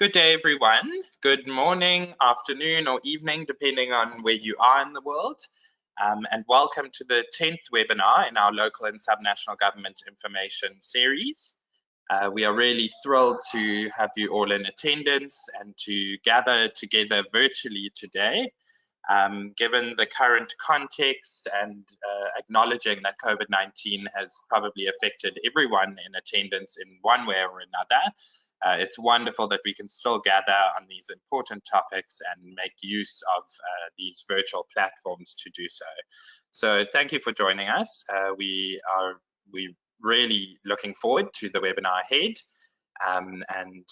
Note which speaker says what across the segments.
Speaker 1: Good day, everyone. Good morning, afternoon, or evening, depending on where you are in the world. And welcome to the 10th webinar in our local and subnational government information series. We are really thrilled to have you all in attendance and to gather together virtually today. Given the current context and acknowledging that COVID-19 has probably affected everyone in attendance in one way or another, it's wonderful that we can still gather on these important topics and make use of these virtual platforms to do so. So thank you for joining us. We're really looking forward to the webinar ahead. And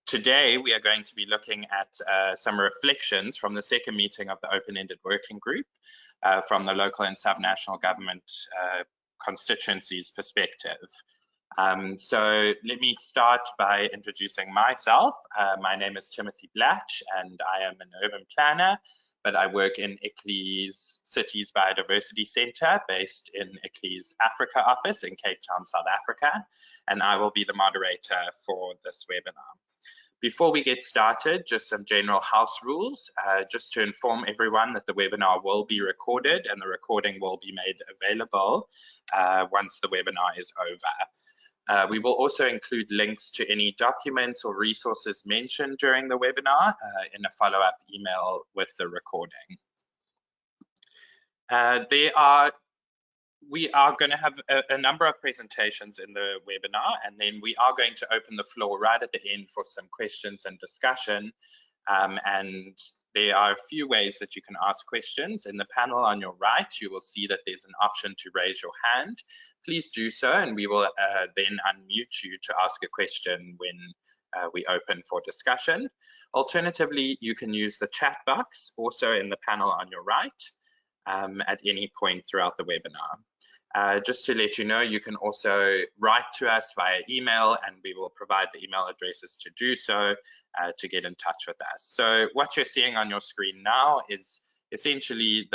Speaker 1: today we are going to be looking at some reflections from the second meeting of the open-ended working group from the local and subnational government constituencies perspective. So let me start by introducing myself. My name is Timothy Blatch and I am an urban planner, but I work in ICLEI's Cities Biodiversity Centre based in ICLEI's Africa office in Cape Town, South Africa, and I will be the moderator for this webinar. Before we get started, just some general house rules, just to inform everyone that the webinar will be recorded and the recording will be made available once the webinar is over. We will also include links to any documents or resources mentioned during the webinar in a follow-up email with the recording. We are going to have a number of presentations in the webinar, and then we are going to open the floor right at the end for some questions and discussion. And there are a few ways that you can ask questions. In the panel on your right, you will see that there's an option to raise your hand. Please do so, and we will then unmute you to ask a question when we open for discussion. Alternatively, you can use the chat box also in the panel on your right at any point throughout the webinar. Just to let you know, you can also write to us via email, and we will provide the email addresses to do so to get in touch with us. So what you're seeing on your screen now is essentially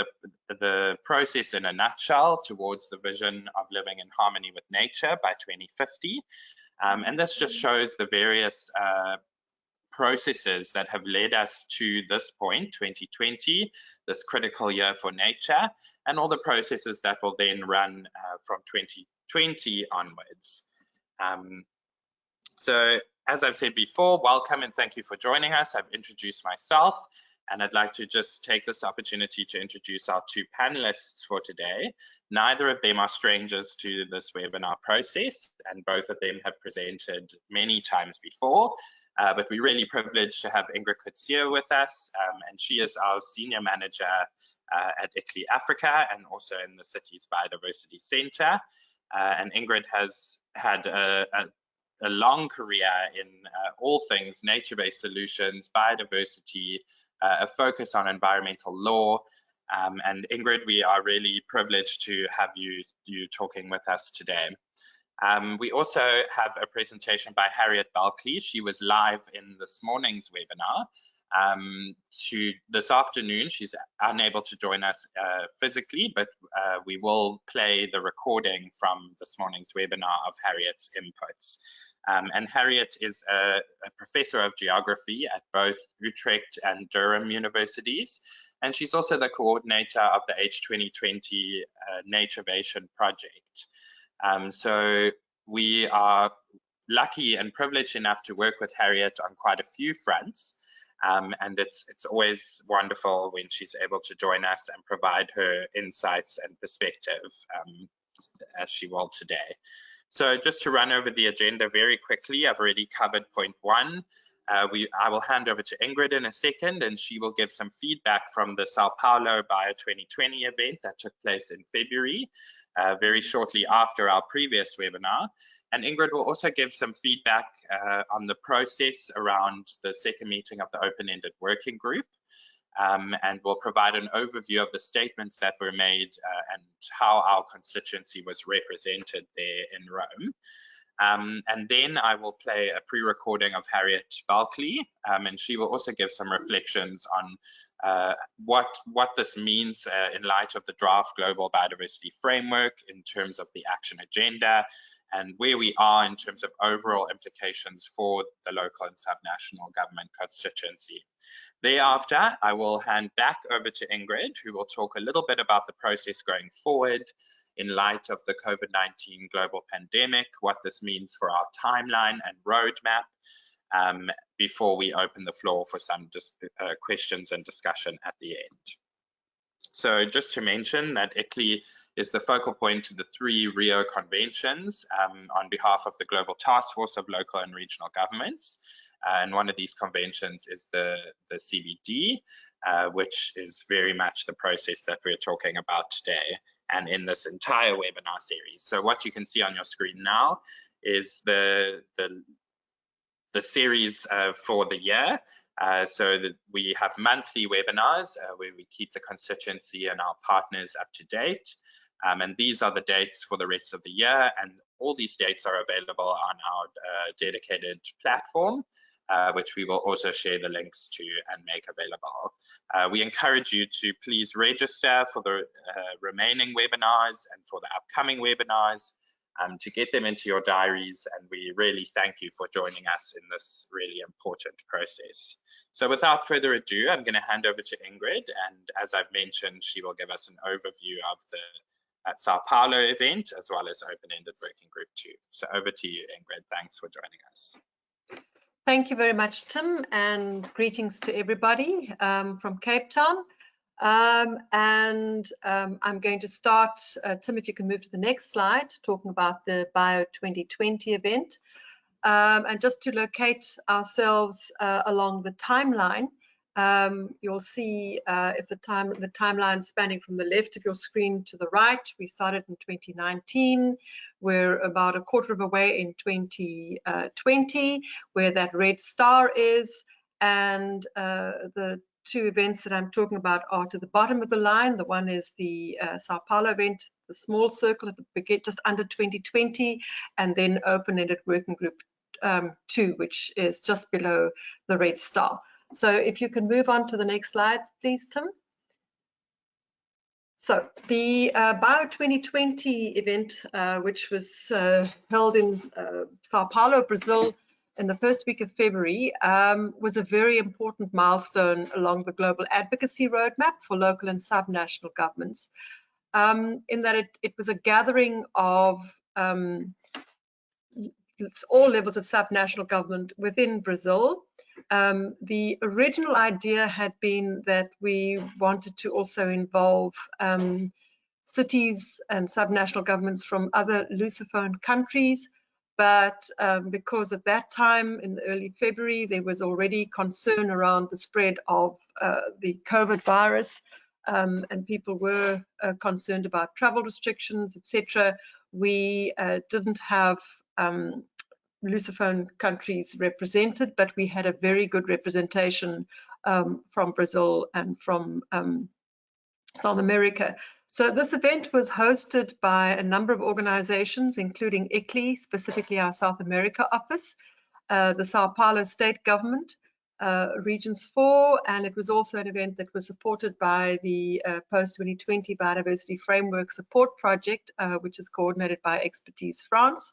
Speaker 1: the process in a nutshell towards the vision of living in harmony with nature by 2050. And this just shows the various processes that have led us to this point, 2020, this critical year for nature, and all the processes that will then run from 2020 onwards. So as I've said before, welcome and thank you for joining us. I've introduced myself, and I'd like to just take this opportunity to introduce our two panelists for today. Neither of them are strangers to this webinar process, and both of them have presented many times before. But we're really privileged to have Ingrid Coetzee with us, and she is our Senior Manager at ICLEI Africa and also in the Cities Biodiversity Centre. And Ingrid has had a long career in all things nature-based solutions, biodiversity, a focus on environmental law. And Ingrid, we are really privileged to have you talking with us today. We also have a presentation by Harriet. She was live in this morning's webinar. This afternoon, she's unable to join us physically, but we will play the recording from this morning's webinar of Harriet's inputs. And Harriet is a professor of geography at both Utrecht and Durham universities, and she's also the coordinator of the H2020 Naturevation project. So we are lucky and privileged enough to work with Harriet on quite a few fronts, and it's always wonderful when she's able to join us and provide her insights and perspective as she will today. So just to run over the agenda very quickly, I've already covered point one. I will hand over to Ingrid in a second, and she will give some feedback from the Sao Paulo Bio22 event that took place in February, very shortly after our previous webinar. And Ingrid will also give some feedback on the process around the second meeting of the open-ended working group, and will provide an overview of the statements that were made and how our constituency was represented there in Rome. And then I will play a pre-recording of Harriet Balkley, and she will also give some reflections on what this means in light of the draft Global Biodiversity Framework in terms of the action agenda and where we are in terms of overall implications for the local and subnational government constituency. Thereafter, I will hand back over to Ingrid, who will talk a little bit about the process going forward in light of the COVID-19 global pandemic, what this means for our timeline and roadmap, before we open the floor for some questions and discussion at the end. So just to mention that ICLEI is the focal point to the 3 Rio conventions on behalf of the Global Task Force of Local and Regional Governments. And one of these conventions is the CBD, which is very much the process that we're talking about today and in this entire webinar series. So what you can see on your screen now is the series for the year. So that we have monthly webinars where we keep the constituency and our partners up to date. And these are the dates for the rest of the year. And all these dates are available on our dedicated platform, which we will also share the links to and make available. We encourage you to please register for the remaining webinars and for the upcoming webinars to get them into your diaries, and we really thank you for joining us in this really important process. So without further ado, I'm going to hand over to Ingrid, and as I've mentioned, she will give us an overview of the Sao Paulo event as well as Open-Ended Working Group 2. So over to you, Ingrid. Thanks for joining us.
Speaker 2: Thank you very much, Tim, and greetings to everybody from Cape Town. I'm going to start, Tim, if you can move to the next slide, talking about the Bio22 event. And just to locate ourselves along the timeline, you'll see if the timeline spanning from the left of your screen to the right. We started in 2019. We're about a quarter of a way in 2020, where that red star is, and the 2 events that I'm talking about are to the bottom of the line. The one is the Sao Paulo event, the small circle at the beginning, just under 2020, and then Open-Ended Working Group 2, which is just below the red star. So if you can move on to the next slide, please, Tim. So the Bio2020 event, which was held in Sao Paulo, Brazil, in the first week of February, was a very important milestone along the global advocacy roadmap for local and subnational governments, in that it was a gathering of all levels of subnational government within Brazil. The original idea had been that we wanted to also involve cities and subnational governments from other Lusophone countries, but because at that time in the early February there was already concern around the spread of the COVID virus, and people were concerned about travel restrictions, etc. We didn't have Lusophone countries represented, but we had a very good representation from Brazil and from South America. So this event was hosted by a number of organizations, including ICLEI, specifically our South America office, the Sao Paulo state government, Regions 4, and it was also an event that was supported by the Post-2020 Biodiversity Framework Support Project, which is coordinated by Expertise France.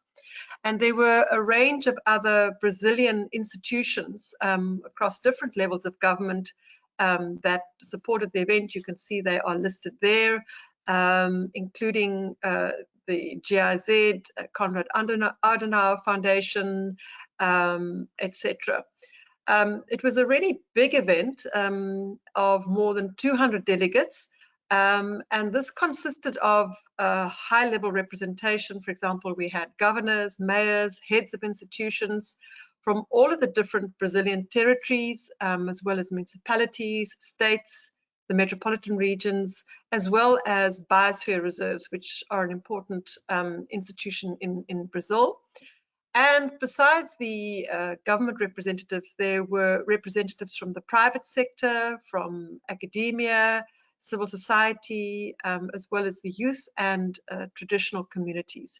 Speaker 2: And there were a range of other Brazilian institutions across different levels of government that supported the event. You can see they are listed there, including the GIZ, Konrad Adenauer Foundation, etc. It was a really big event of more than 200 delegates, and this consisted of high-level representation. For example, we had governors, mayors, heads of institutions from all of the different Brazilian territories, as well as municipalities, states, the metropolitan regions, as well as biosphere reserves, which are an important institution in Brazil. And besides the government representatives, there were representatives from the private sector, from academia, civil society, as well as the youth and traditional communities.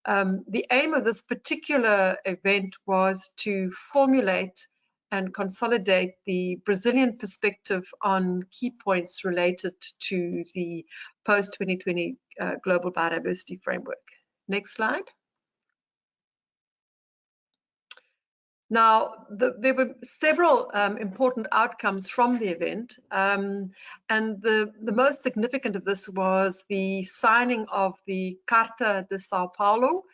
Speaker 2: The aim of this particular event was to formulate and consolidate the Brazilian perspective on key points related to the post-2020 Global Biodiversity Framework. Next slide. Now, there were several important outcomes from the event, and the most significant of this was the signing of the Carta de Sao Paulo,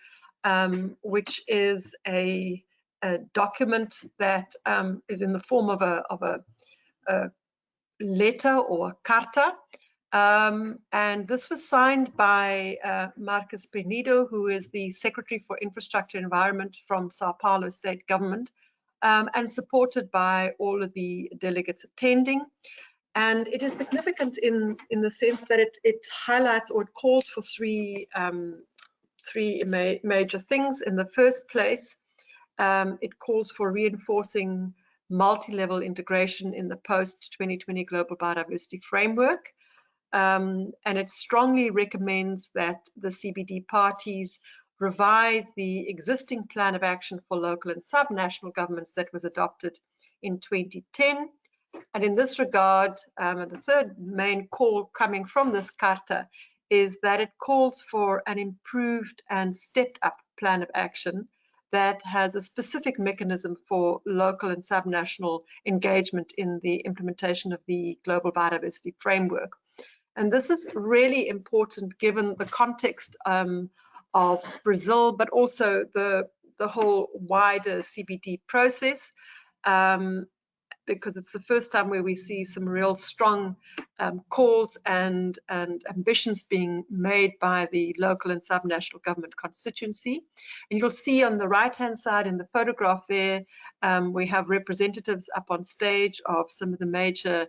Speaker 2: which is a document that is in the form of a letter or carta. And this was signed by Marcos Penido, who is the Secretary for Infrastructure and Environment from Sao Paulo State Government, and supported by all of the delegates attending. And it is significant in the sense that it highlights or it calls for three major things. In the first place, it calls for reinforcing multi-level integration in the post-2020 Global Biodiversity Framework. And it strongly recommends that the CBD parties revise the existing plan of action for local and subnational governments that was adopted in 2010. And in this regard, the third main call coming from this Carta is that it calls for an improved and stepped up plan of action that has a specific mechanism for local and subnational engagement in the implementation of the Global Biodiversity Framework. And this is really important given the context of Brazil, but also the whole wider CBD process, because it's the first time where we see some real strong calls and ambitions being made by the local and subnational government constituency. And you'll see on the right-hand side in the photograph there, we have representatives up on stage of some of the major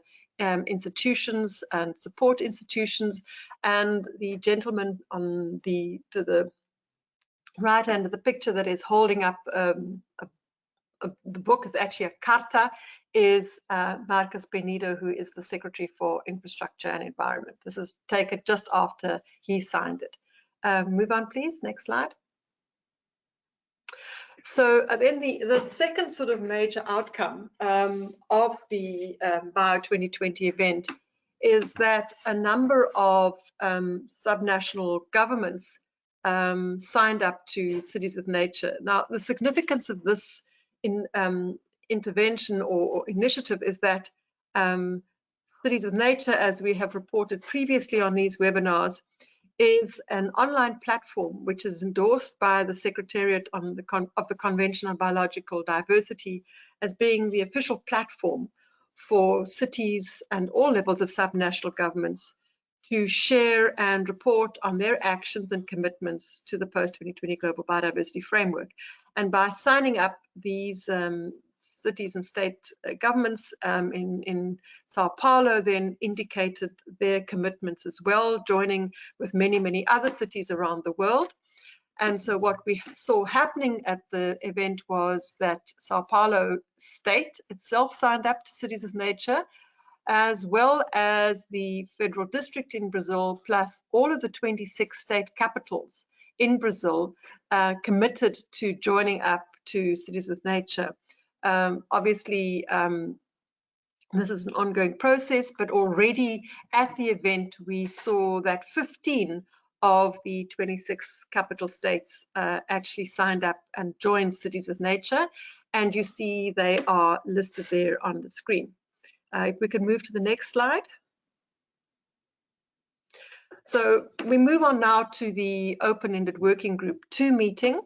Speaker 2: institutions and support institutions, and the gentleman on to the right hand of the picture that is holding up the book is actually a carta, is Marcos Penido, who is the Secretary for Infrastructure and Environment. This is taken just after he signed it. Move on, please. Next slide. So then the second sort of major outcome of the Bio2020 event is that a number of subnational governments signed up to Cities with Nature. Now, the significance of this intervention or initiative is that Cities with Nature, as we have reported previously on these webinars, is an online platform which is endorsed by the Secretariat of the Convention on Biological Diversity as being the official platform for cities and all levels of subnational governments to share and report on their actions and commitments to the post-2020 Global Biodiversity Framework. And by signing up, these cities and state governments in Sao Paulo then indicated their commitments as well, joining with many, many other cities around the world. And so what we saw happening at the event was that Sao Paulo state itself signed up to Cities with Nature, as well as the federal district in Brazil, plus all of the 26 state capitals in Brazil committed to joining up to Cities with Nature. Obviously, this is an ongoing process, but already at the event, we saw that 15 of the 26 capital states actually signed up and joined Cities with Nature. And you see they are listed there on the screen. If we can move to the next slide. So we move on now to the Open-Ended Working Group 2 meeting.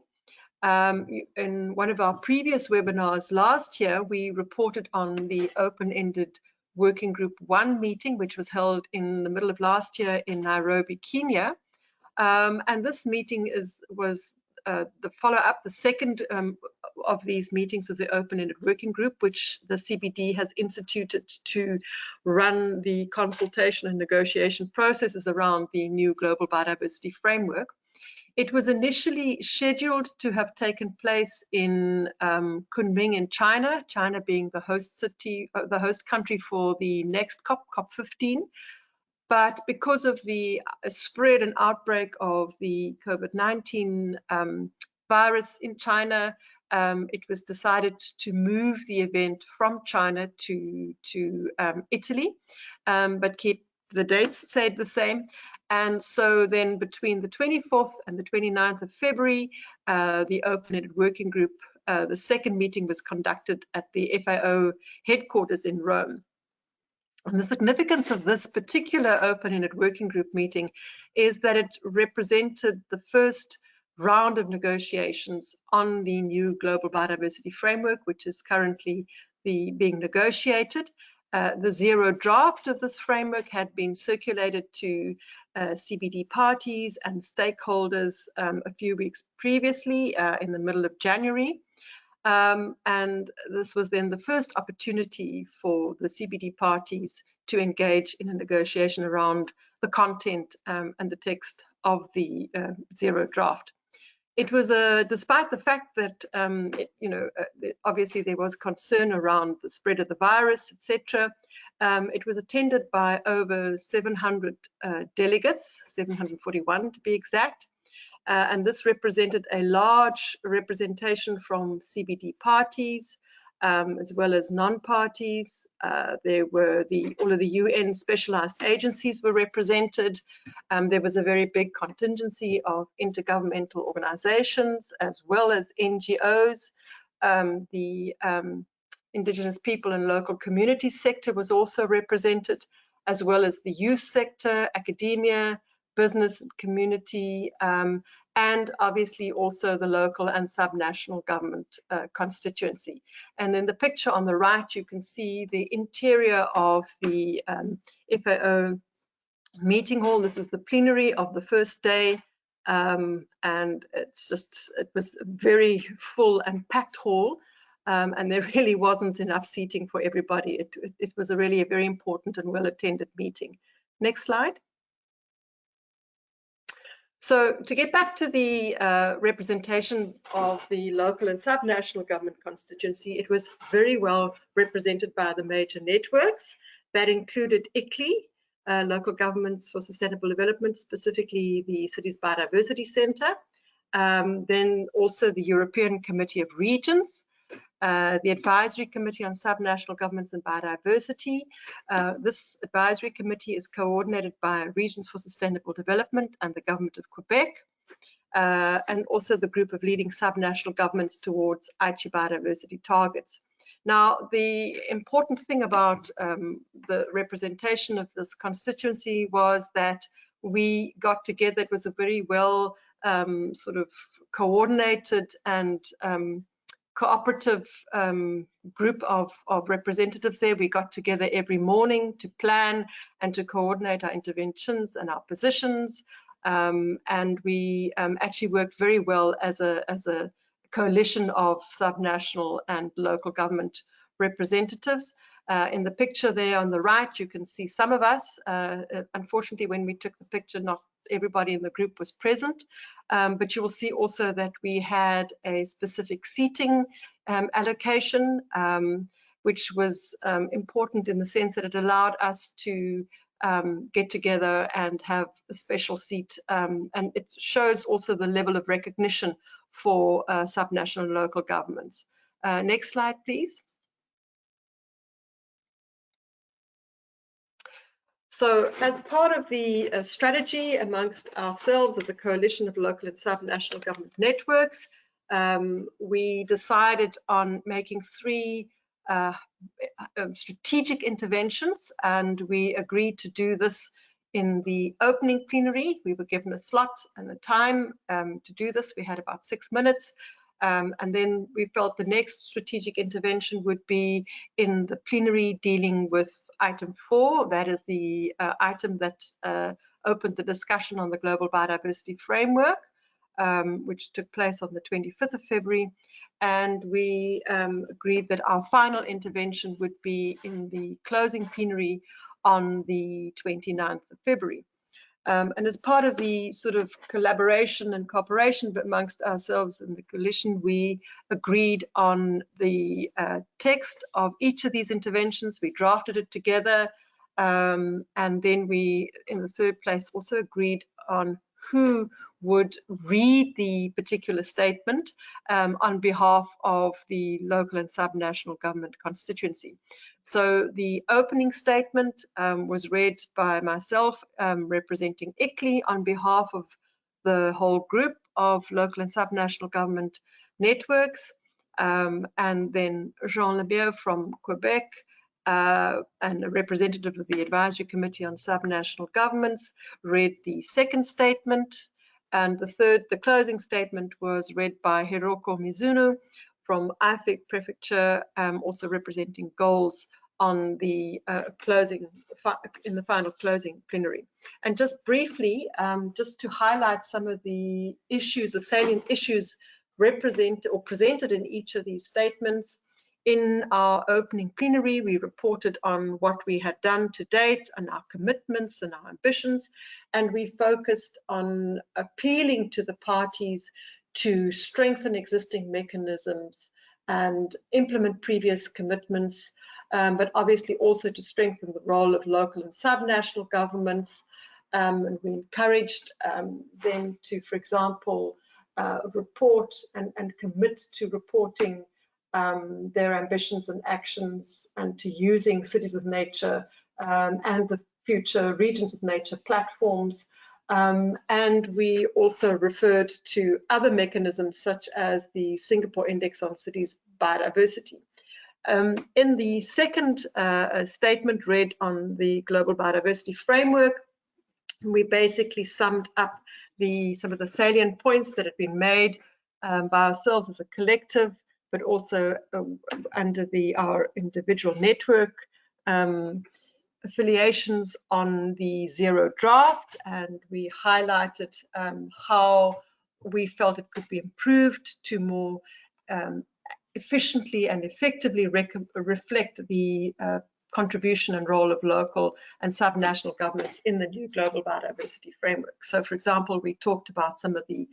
Speaker 2: In one of our previous webinars last year, we reported on the Open-Ended Working Group 1 meeting, which was held in the middle of last year in Nairobi, Kenya. And this meeting was the follow-up, the second of these meetings of the Open-Ended Working Group, which the CBD has instituted to run the consultation and negotiation processes around the new Global Biodiversity Framework. It was initially scheduled to have taken place in Kunming in China, China being the host city, the host country for the next COP, COP15. But because of the spread and outbreak of the COVID-19 virus in China, it was decided to move the event from China to Italy, but keep the dates stayed the same. And so then between the 24th and the 29th of February, the Open-Ended Working Group the second meeting was conducted at the FAO headquarters in Rome. And the significance of this particular open-ended working group meeting is that it represented the first round of negotiations on the new global biodiversity framework, which is currently being negotiated. The zero draft of this framework had been circulated to CBD parties and stakeholders a few weeks previously in the middle of January. And this was then the first opportunity for the CBD parties to engage in a negotiation around the content and the text of the zero draft. It was despite the fact that obviously there was concern around the spread of the virus, etc. It was attended by over 700 delegates, 741 to be exact. And this represented a large representation from CBD parties, as well as non-parties. There were all of the UN specialized agencies were represented. There was a very big contingency of intergovernmental organizations, as well as NGOs. The Indigenous people and local community sector was also represented, as well as the youth sector, academia, business and community, and obviously also the local and subnational government constituency. And in the picture on the right, you can see the interior of the FAO meeting hall. This is the plenary of the first day, and it was a very full and packed hall, and there really wasn't enough seating for everybody. It was really a very important and well-attended meeting. Next slide. So to get back to the representation of the local and subnational government constituency, it was very well represented by the major networks. That included ICLEI, Local Governments for Sustainable Development, specifically the Cities Biodiversity Centre, then also the European Committee of Regions, the Advisory Committee on Subnational Governments and Biodiversity. This advisory committee is coordinated by Regions for Sustainable Development and the Government of Quebec, and also the group of leading subnational governments towards Aichi biodiversity targets. Now, the important thing about the representation of this constituency was that we got together. It was a very well sort of coordinated and cooperative group of representatives there. We got together every morning to plan and to coordinate our interventions and our positions, and we actually worked very well as a coalition of subnational and local government representatives. In the picture there on the right, you can see some of us. Unfortunately, when we took the picture, not everybody in the group was present, but you will see also that we had a specific seating allocation, which was important in the sense that it allowed us to get together and have a special seat, and it shows also the level of recognition for subnational and local governments. Next slide, please. So as part of the strategy amongst ourselves of the coalition of local and subnational government networks, we decided on making 3 strategic interventions, and we agreed to do this in the opening plenary. We were given a slot and a time to do this. We had about 6 minutes. And then we felt the next strategic intervention would be in the plenary dealing with item 4. That is the item that opened the discussion on the Global Biodiversity Framework, which took place on the 25th of February. And we agreed that our final intervention would be in the closing plenary on the 29th of February. And as part of the sort of collaboration and cooperation amongst ourselves in the coalition, we agreed on the text of each of these interventions. We drafted it together, and then we, in the third place, also agreed on who would read the particular statement on behalf of the local and subnational government constituency. So the opening statement was read by myself representing ICLEI on behalf of the whole group of local and subnational government networks. and then Jean Lebier from Quebec, and a representative of the Advisory Committee on Subnational Governments read the second statement, and the closing statement was read by Hiroko Mizuno from IFIC Prefecture, also representing goals on the in the final closing plenary. And just briefly, just to highlight some of the issues, the salient issues presented in each of these statements. In our opening plenary, we reported on what we had done to date and our commitments and our ambitions, and we focused on appealing to the parties to strengthen existing mechanisms and implement previous commitments, but obviously also to strengthen the role of local and subnational governments. And we encouraged them to, for example, report and commit to reporting their ambitions and actions, and to using cities of nature and the future regions of nature platforms. And we also referred to other mechanisms such as the Singapore Index on Cities Biodiversity. In the second statement read on the Global Biodiversity Framework, we basically summed up some of the salient points that have been made by ourselves as a collective, but also under our individual network affiliations on the Zero draft, and we highlighted how we felt it could be improved to more efficiently and effectively reflect the contribution and role of local and subnational governments in the new global biodiversity framework. So, for example, we talked about some of the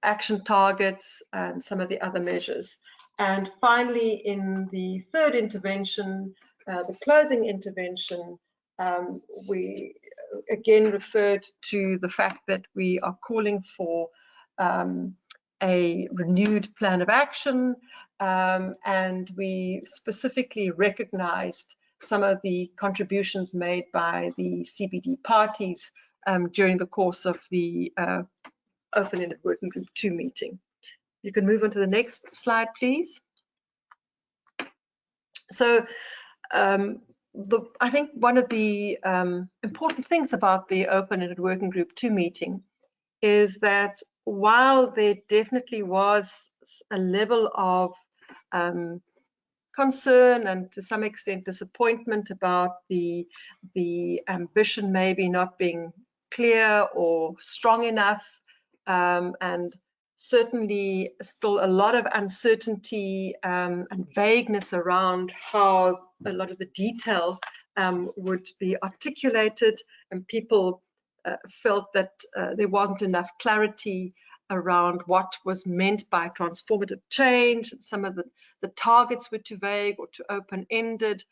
Speaker 2: action targets and some of the other measures. And finally, in the third intervention, the closing intervention, we again referred to the fact that we are calling for a renewed plan of action, and we specifically recognized some of the contributions made by the CBD parties during the course of the Open-Ended Working Group 2 meeting. You can move on to the next slide, please. So I think one of the important things about the Open-Ended Working Group 2 meeting is that while there definitely was a level of concern and to some extent disappointment about the ambition maybe not being clear or strong enough, and certainly still a lot of uncertainty and vagueness around how a lot of the detail would be articulated, and people felt that there wasn't enough clarity around what was meant by transformative change, and some of the targets were too vague or too open-ended.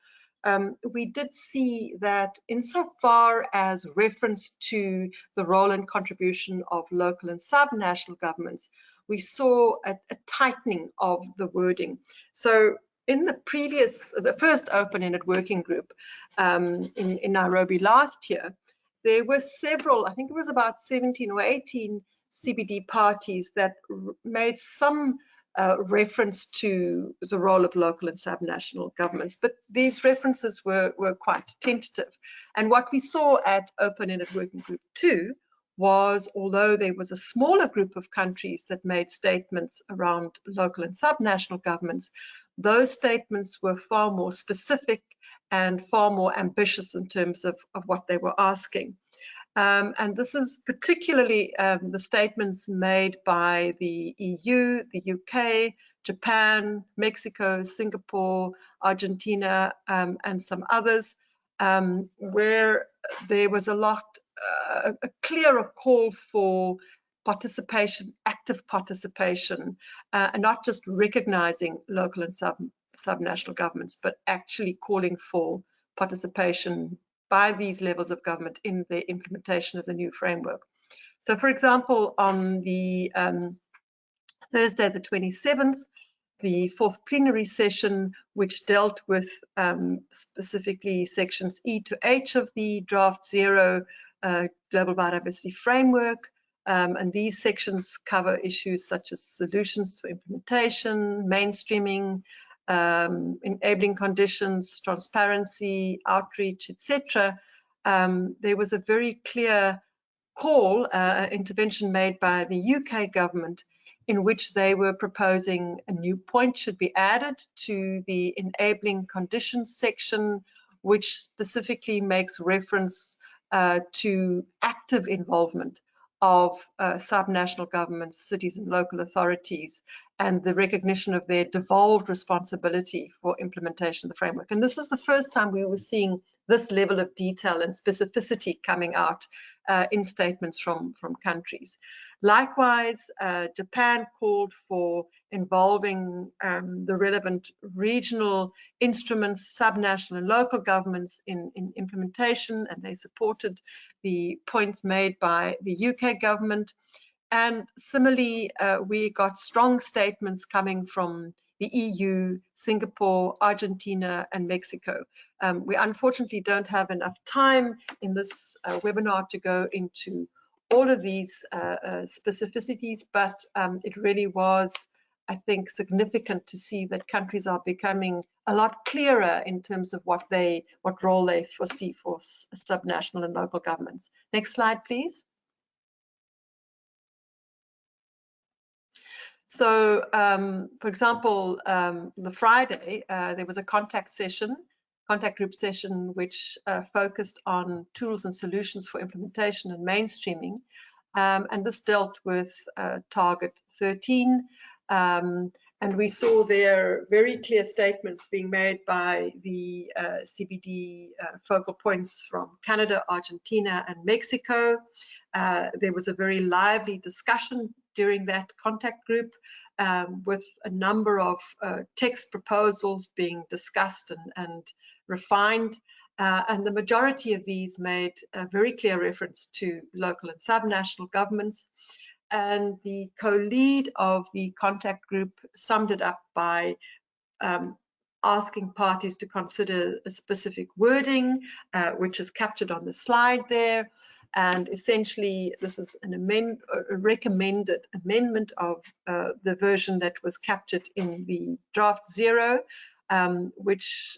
Speaker 2: We did see that insofar as reference to the role and contribution of local and subnational governments, we saw a tightening of the wording. So in the first open-ended working group in Nairobi last year, there were several, I think it was about 17 or 18 CBD parties that made some reference to the role of local and subnational governments, but these references were quite tentative. And what we saw at Open-Ended Working Group 2 was, although there was a smaller group of countries that made statements around local and subnational governments, those statements were far more specific and far more ambitious in terms of what they were asking. And this is particularly the statements made by the EU, the UK, Japan, Mexico, Singapore, Argentina, and some others, where there was a clearer call for participation, active participation, and not just recognizing local and subnational governments, but actually calling for participation by these levels of government in the implementation of the new framework. So, for example, on the Thursday the 27th, the fourth plenary session, which dealt with specifically sections E to H of the draft Zero Global Biodiversity Framework, And these sections cover issues such as solutions for implementation, mainstreaming, enabling conditions, transparency, outreach, etc. There was a very clear call, intervention made by the UK government, in which they were proposing a new point should be added to the enabling conditions section, which specifically makes reference to active involvement of subnational governments, cities and local authorities, and the recognition of their devolved responsibility for implementation of the framework. And this is the first time we were seeing this level of detail and specificity coming out in statements from countries. Likewise, Japan called for involving the relevant regional instruments, subnational and local governments in implementation, and they supported the points made by the UK government. And similarly, we got strong statements coming from the EU, Singapore, Argentina, and Mexico. We unfortunately don't have enough time in this webinar to go into all of these specificities, but it really was, I think, significant to see that countries are becoming a lot clearer in terms of what role they foresee for subnational and local governments. Next slide, please. So, for example, the Friday, there was a contact group session, which focused on tools and solutions for implementation and mainstreaming. And this dealt with target 13. And we saw there very clear statements being made by the CBD focal points from Canada, Argentina, and Mexico. There was a very lively discussion during that contact group with a number of text proposals being discussed and refined. And the majority of these made a very clear reference to local and subnational governments. And the co-lead of the contact group summed it up by asking parties to consider a specific wording, which is captured on the slide there. And essentially, this is a recommended amendment of the version that was captured in the draft 0, which,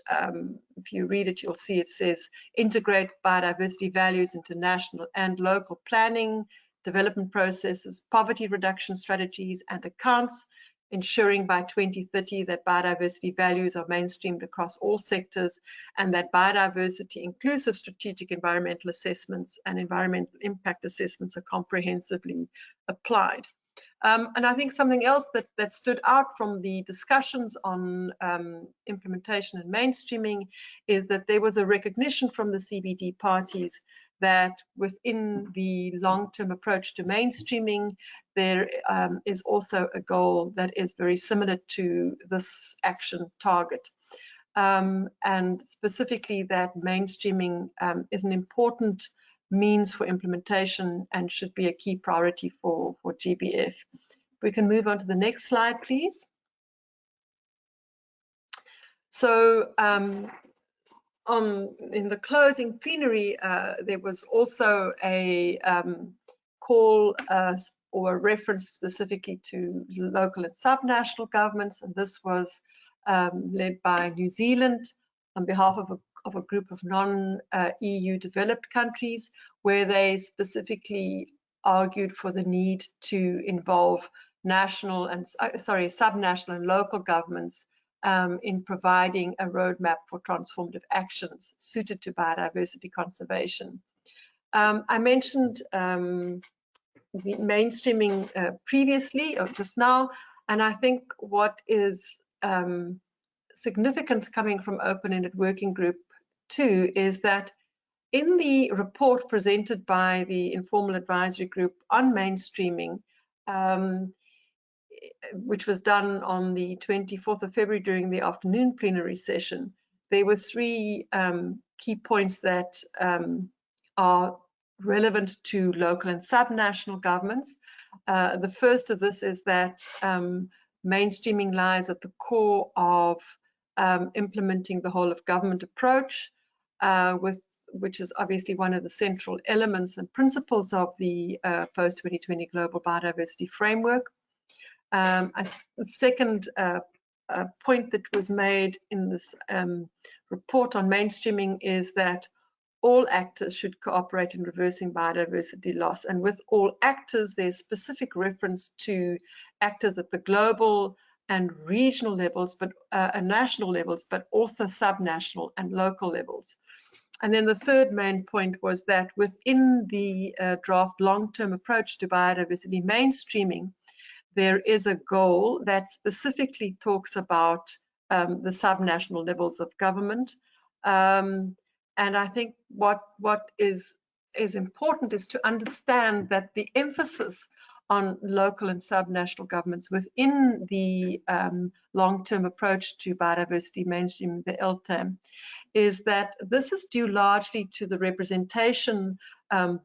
Speaker 2: if you read it, you'll see it says, integrate biodiversity values into national and local planning, development processes, poverty reduction strategies, and accounts, ensuring by 2030 that biodiversity values are mainstreamed across all sectors, and that biodiversity inclusive strategic environmental assessments and environmental impact assessments are comprehensively applied. And I think something else that stood out from the discussions on implementation and mainstreaming is that there was a recognition from the CBD parties that within the long-term approach to mainstreaming, there is also a goal that is very similar to this action target. And specifically that mainstreaming is an important means for implementation and should be a key priority for GBF. We can move on to the next slide, please. So in the closing plenary, there was also a call or a reference specifically to local and subnational governments, and this was led by New Zealand on behalf of a group of non-EU developed countries, where they specifically argued for the need to involve national and subnational and local governments in providing a roadmap for transformative actions suited to biodiversity conservation. I mentioned the mainstreaming previously or just now, and I think what is significant coming from Open-Ended Working Group 2 is that in the report presented by the Informal Advisory Group on mainstreaming, which was done on the 24th of February during the afternoon plenary session, there were 3 key points that are relevant to local and subnational governments. The first of this is that mainstreaming lies at the core of implementing the whole of government approach, with which is obviously one of the central elements and principles of the post-2020 Global Biodiversity Framework. A second point that was made in this report on mainstreaming is that all actors should cooperate in reversing biodiversity loss. And with all actors, there's specific reference to actors at the global and regional levels, but national levels, but also subnational and local levels. And then the third main point was that within the draft long-term approach to biodiversity mainstreaming, there is a goal that specifically talks about the subnational levels of government. And I think what is important is to understand that the emphasis on local and subnational governments within the long-term approach to biodiversity mainstreaming, the LTAM, is that this is due largely to the representation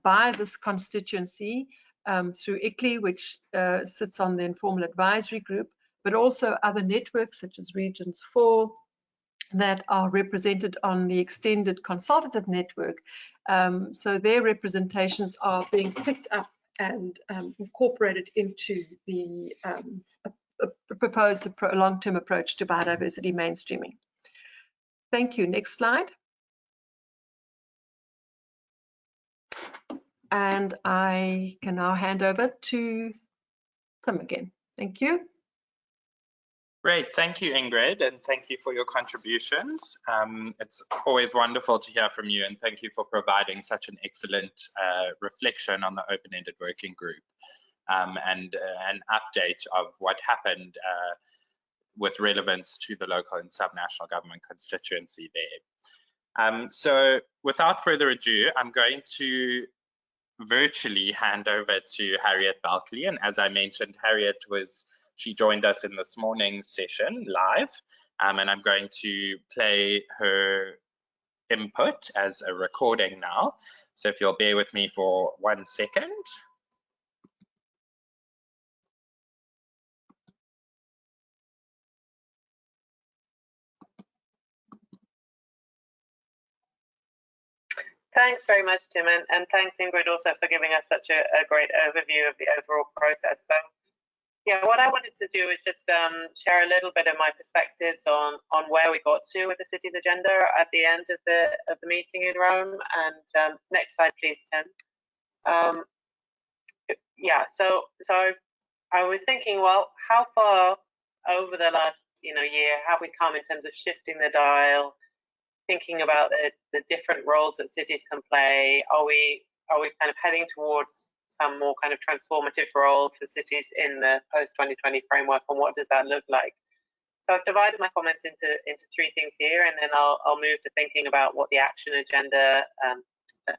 Speaker 2: by this constituency through ICLEI, which sits on the informal advisory group, but also other networks such as Regions 4 that are represented on the extended consultative network. So their representations are being picked up and incorporated into the proposed long-term approach to biodiversity mainstreaming. Thank you. Next slide. And I can now hand over to Tim again. Thank you.
Speaker 1: Great, thank you, Ingrid, and thank you for your contributions. It's always wonderful to hear from you, and thank you for providing such an excellent reflection on the open-ended working group and an update of what happened with relevance to the local and subnational government constituency there. So without further ado, I'm going to virtually hand over to Harriet Balkley, and as I mentioned, Harriet she joined us in this morning's session live, and I'm going to play her input as a recording now. So if you'll bear with me for 1 second.
Speaker 3: Thanks very much, Tim, and thanks, Ingrid, also for giving us such a great overview of the overall process. So, yeah, what I wanted to do is just share a little bit of my perspectives on where we got to with the city's agenda at the end of the meeting in Rome. And next slide, please, Tim. Yeah, so I was thinking, well, how far over the last year have we come in terms of shifting the dial, thinking about the different roles that cities can play? Are we kind of heading towards some more kind of transformative role for cities in the post-2020 framework, and what does that look like? So I've divided my comments into 3 things here, and then I'll move to thinking about what the action agenda,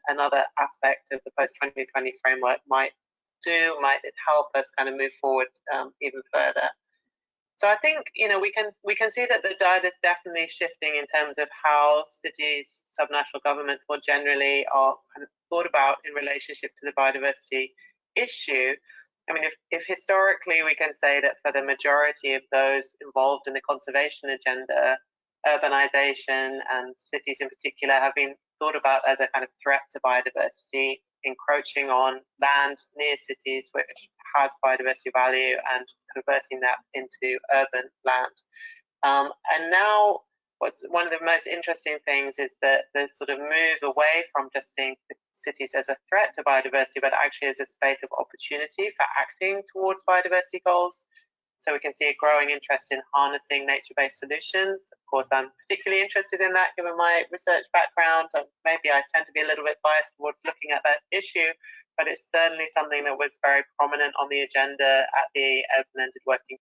Speaker 3: another aspect of the post-2020 framework might it help us kind of move forward even further. So I think we can see that the dial is definitely shifting in terms of how cities, subnational governments more generally are kind of thought about in relationship to the biodiversity issue. I mean, if historically we can say that for the majority of those involved in the conservation agenda, urbanization and cities in particular have been thought about as a kind of threat to biodiversity, encroaching on land near cities which has biodiversity value and converting that into urban land. And now what's one of the most interesting things is that the sort of move away from just seeing cities as a threat to biodiversity, but actually as a space of opportunity for acting towards biodiversity goals. So we can see a growing interest in harnessing nature-based solutions. Of course, I'm particularly interested in that given my research background. Maybe I tend to be a little bit biased towards looking at that issue, but it's certainly something that was very prominent on the agenda at the open-ended working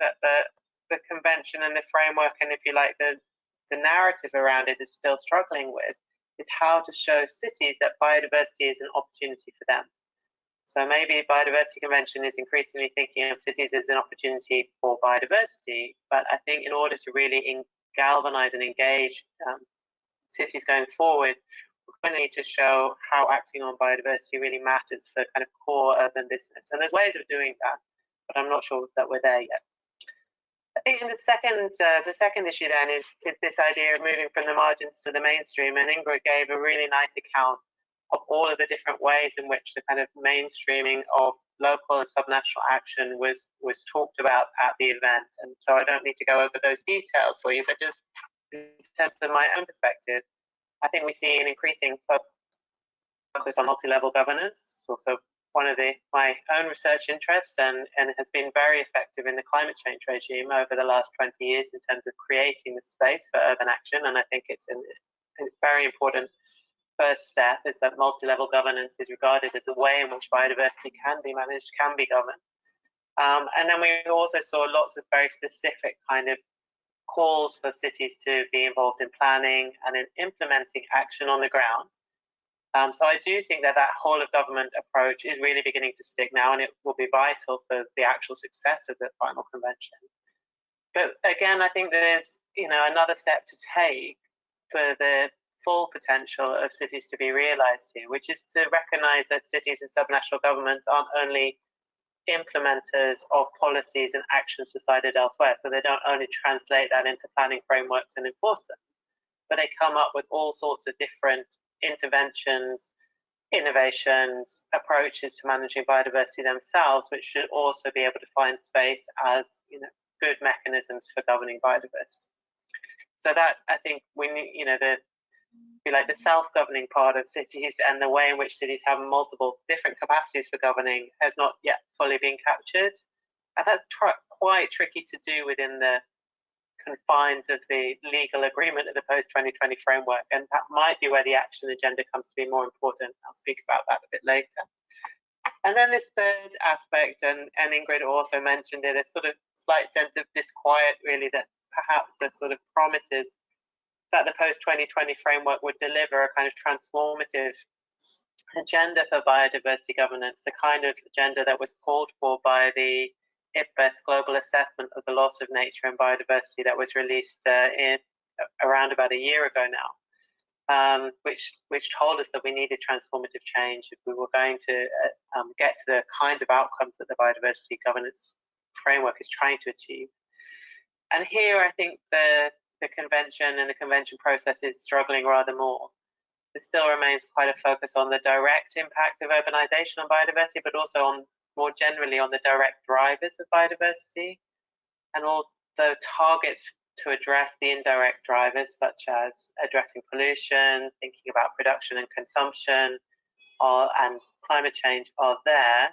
Speaker 3: that the convention and the framework, and if you like, the narrative around it is still struggling with, is how to show cities that biodiversity is an opportunity for them. So maybe Biodiversity Convention is increasingly thinking of cities as an opportunity for biodiversity, but I think in order to really galvanize and engage cities going forward, we're going to need to show how acting on biodiversity really matters for kind of core urban business. And there's ways of doing that, but I'm not sure that we're there yet. I think in the second issue then is this idea of moving from the margins to the mainstream, and Ingrid gave a really nice account of all of the different ways in which the kind of mainstreaming of local and subnational action was talked about at the event. And so I don't need to go over those details for you, but just in terms of my own perspective, I think we see an increasing focus on multi-level governance. It's also one of my own research interests, and has been very effective in the climate change regime over the last 20 years in terms of creating the space for urban action. And I think it's a very important first step, is that multi-level governance is regarded as a way in which biodiversity can be managed, can be governed. And then we also saw lots of very specific kind of calls for cities to be involved in planning and in implementing action on the ground. So I do think that whole of government approach is really beginning to stick now, and it will be vital for the actual success of the final convention. But again, I think there's another step to take for the full potential of cities to be realized here, which is to recognize that cities and subnational governments aren't only implementers of policies and actions decided elsewhere. So they don't only translate that into planning frameworks and enforce them, but they come up with all sorts of different interventions, innovations, approaches to managing biodiversity themselves, which should also be able to find space as good mechanisms for governing biodiversity. So that, I think, we need, the self-governing part of cities and the way in which cities have multiple different capacities for governing has not yet fully been captured, and that's quite tricky to do within the confines of the legal agreement of the post-2020 framework, and that might be where the action agenda comes to be more important. I'll speak about that a bit later. And then this third aspect, and Ingrid also mentioned it, a sort of slight sense of disquiet, really, that perhaps the sort of promises that the post-2020 framework would deliver a kind of transformative agenda for biodiversity governance, the kind of agenda that was called for by the IPBES global assessment of the loss of nature and biodiversity that was released around about a year ago now, which told us that we needed transformative change if we were going to get to the kinds of outcomes that the biodiversity governance framework is trying to achieve. And here I think the convention and the convention process is struggling rather more. There still remains quite a focus on the direct impact of urbanization on biodiversity, but also on more generally on the direct drivers of biodiversity, and all the targets to address the indirect drivers, such as addressing pollution, thinking about production and consumption, and climate change are there.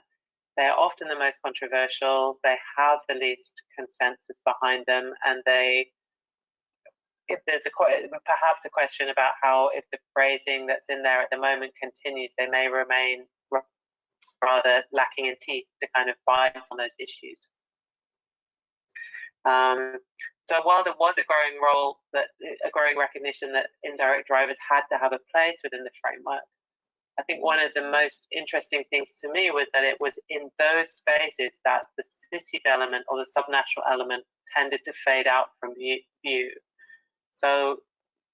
Speaker 3: They are often the most controversial, they have the least consensus behind them, and if there's perhaps a question about how, if the phrasing that's in there at the moment continues, they may remain rather lacking in teeth to kind of bite on those issues. So while there was a growing recognition that indirect drivers had to have a place within the framework, I think one of the most interesting things to me was that it was in those spaces that the cities element or the subnational element tended to fade out from view. So,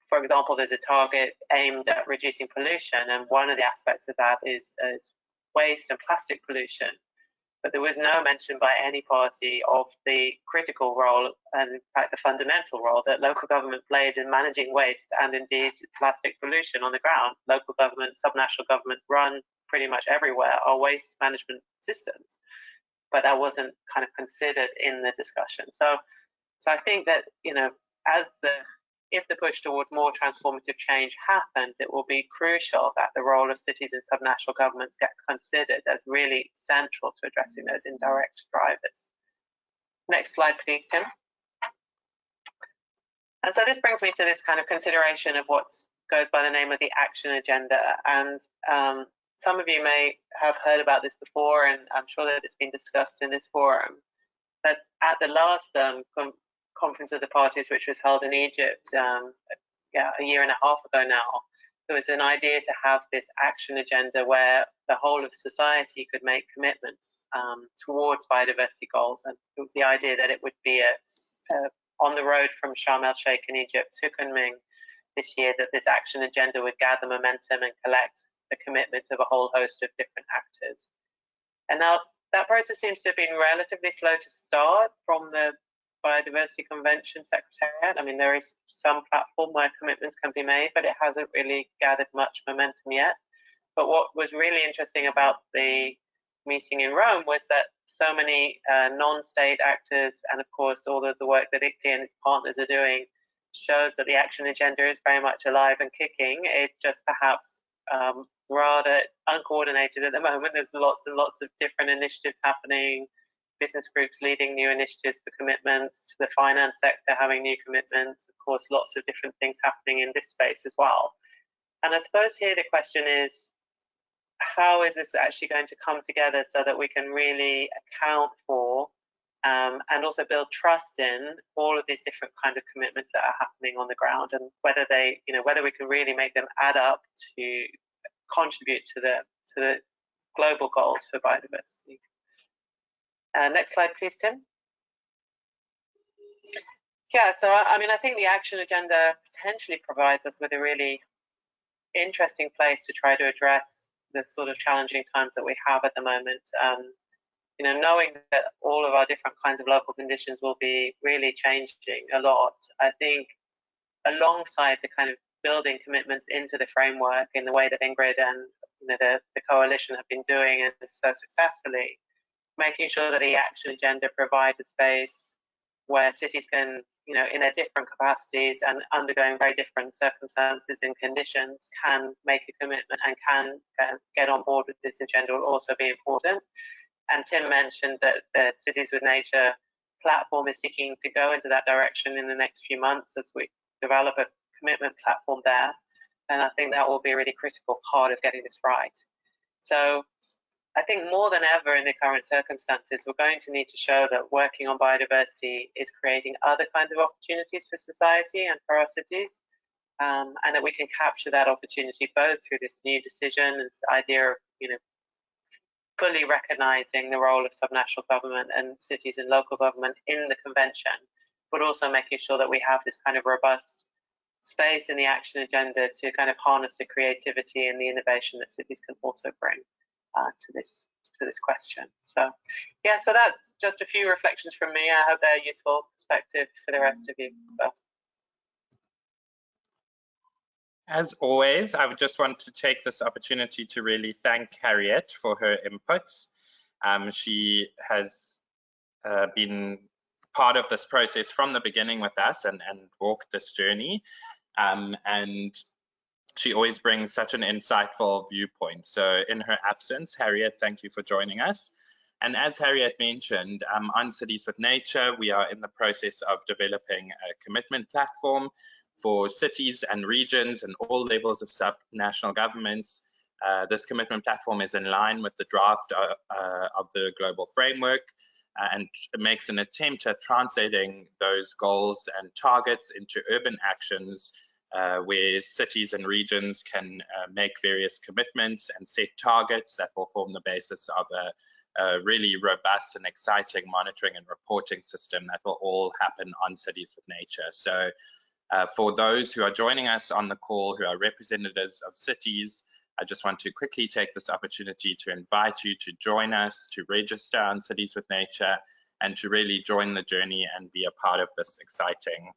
Speaker 3: for example, there's a target aimed at reducing pollution, and one of the aspects of that is waste and plastic pollution. But there was no mention by any party of the critical role, and in fact the fundamental role, that local government plays in managing waste and indeed plastic pollution on the ground. Local government, subnational government run pretty much everywhere are waste management systems, but that wasn't kind of considered in the discussion. So I think that, if the push towards more transformative change happens, it will be crucial that the role of cities and subnational governments gets considered as really central to addressing those indirect drivers. Next slide, please, Tim. And so this brings me to this kind of consideration of what goes by the name of the action agenda. And some of you may have heard about this before, and I'm sure that it's been discussed in this forum. that at the last Conference of the Parties, which was held in Egypt, a year and a half ago now, there was an idea to have this action agenda where the whole of society could make commitments towards biodiversity goals. And it was the idea that it would be on the road from Sharm el Sheikh in Egypt to Kunming this year, that this action agenda would gather momentum and collect the commitments of a whole host of different actors. And now that process seems to have been relatively slow to start from the Biodiversity Convention Secretariat. I mean, there is some platform where commitments can be made, but it hasn't really gathered much momentum yet. But what was really interesting about the meeting in Rome was that so many non-state actors, and of course all of the work that ICLEI and its partners are doing, shows that the action agenda is very much alive and kicking. It just perhaps rather uncoordinated at the moment. There's lots and lots of different initiatives happening, business groups leading new initiatives for commitments, the finance sector having new commitments, of course, lots of different things happening in this space as well. And I suppose here the question is, how is this actually going to come together so that we can really account for and also build trust in all of these different kinds of commitments that are happening on the ground, and whether they, whether we can really make them add up to contribute to the global goals for biodiversity. Next slide, please, Tim. Yeah, so I mean, I think the action agenda potentially provides us with a really interesting place to try to address the sort of challenging times that we have at the moment. Knowing that all of our different kinds of local conditions will be really changing a lot, I think alongside the kind of building commitments into the framework in the way that Ingrid and the coalition have been doing and so successfully, making sure that the action agenda provides a space where cities can, in their different capacities and undergoing very different circumstances and conditions, can make a commitment and can get on board with this agenda will also be important. And Tim mentioned that the Cities with Nature platform is seeking to go into that direction in the next few months as we develop a commitment platform there. And I think that will be a really critical part of getting this right. So I think more than ever in the current circumstances, we're going to need to show that working on biodiversity is creating other kinds of opportunities for society and for our cities, and that we can capture that opportunity both through this new decision and this idea of, fully recognizing the role of subnational government and cities and local government in the convention, but also making sure that we have this kind of robust space in the action agenda to kind of harness the creativity and the innovation that cities can also bring to this question. So yeah, so that's just a few reflections from me. I hope they're a useful perspective for the rest of you. So
Speaker 1: as always, I would just want to take this opportunity to really thank Harriet for her inputs. She has been part of this process from the beginning with us and walked this journey. And she always brings such an insightful viewpoint. So in her absence, Harriet, thank you for joining us. And as Harriet mentioned, on Cities with Nature, we are in the process of developing a commitment platform for cities and regions and all levels of subnational governments. This commitment platform is in line with the draft of the global framework and makes an attempt at translating those goals and targets into urban actions where cities and regions can make various commitments and set targets that will form the basis of a really robust and exciting monitoring and reporting system that will all happen on Cities with Nature. So for those who are joining us on the call who are representatives of cities, I just want to quickly take this opportunity to invite you to join us, to register on Cities with Nature, and to really join the journey and be a part of this exciting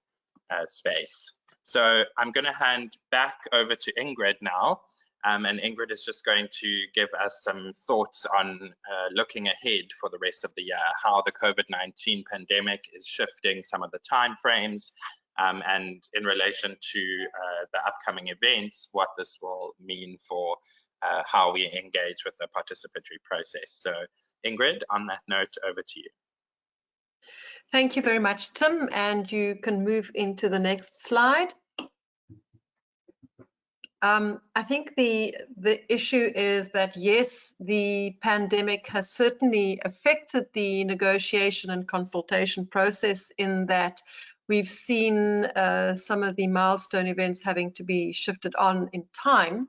Speaker 1: space. So I'm going to hand back over to Ingrid now, and Ingrid is just going to give us some thoughts on looking ahead for the rest of the year, how the COVID-19 pandemic is shifting some of the timeframes, and in relation to the upcoming events, what this will mean for how we engage with the participatory process. So Ingrid, on that note, over to you.
Speaker 2: Thank you very much, Tim, and you can move into the next slide. I think the issue is that, yes, the pandemic has certainly affected the negotiation and consultation process in that we've seen some of the milestone events having to be shifted on in time.